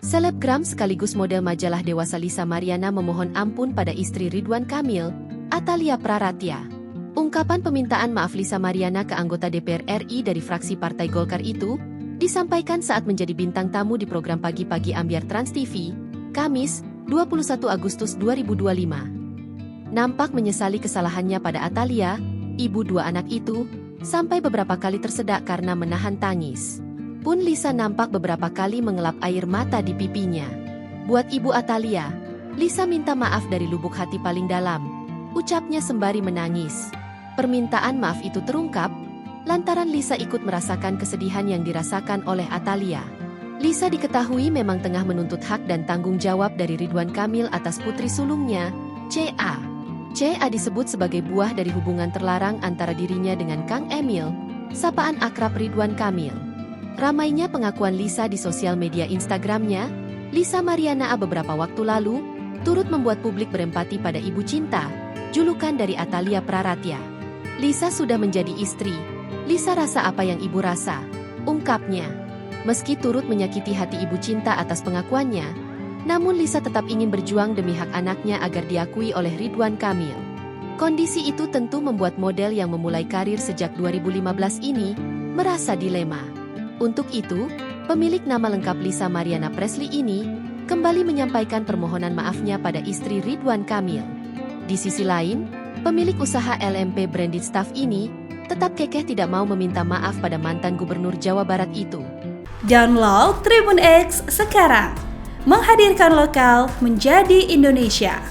Selebgram sekaligus model majalah dewasa Lisa Mariana memohon ampun pada istri Ridwan Kamil, Atalia Praratya. Ungkapan permintaan maaf Lisa Mariana ke anggota DPR RI dari fraksi Partai Golkar itu disampaikan saat menjadi bintang tamu di program Pagi-Pagi Ambyar Trans TV, Kamis, 21 Agustus 2025. Nampak menyesali kesalahannya pada Atalia, ibu dua anak itu, sampai beberapa kali tersedak karena menahan tangis. Pun Lisa nampak beberapa kali mengelap air mata di pipinya. Buat Ibu Atalia, Lisa minta maaf dari lubuk hati paling dalam, ucapnya sembari menangis. Permintaan maaf itu terungkap, lantaran Lisa ikut merasakan kesedihan yang dirasakan oleh Atalia. Lisa diketahui memang tengah menuntut hak dan tanggung jawab dari Ridwan Kamil atas putri sulungnya, CA. CA disebut sebagai buah dari hubungan terlarang antara dirinya dengan Kang Emil, sapaan akrab Ridwan Kamil. Ramainya pengakuan Lisa di sosial media Instagramnya, Lisa Mariana beberapa waktu lalu, turut membuat publik berempati pada ibu cinta, julukan dari Atalia Praratya. Lisa sudah menjadi istri, Lisa rasa apa yang ibu rasa, ungkapnya. Meski turut menyakiti hati ibu cinta atas pengakuannya, namun Lisa tetap ingin berjuang demi hak anaknya agar diakui oleh Ridwan Kamil. Kondisi itu tentu membuat model yang memulai karir sejak 2015 ini merasa dilema. Untuk itu, pemilik nama lengkap Lisa Mariana Presley ini kembali menyampaikan permohonan maafnya pada istri Ridwan Kamil. Di sisi lain, pemilik usaha LMP Branded Staff ini tetap kekeh tidak mau meminta maaf pada mantan gubernur Jawa Barat itu. Download Tribun X sekarang, menghadirkan lokal menjadi Indonesia.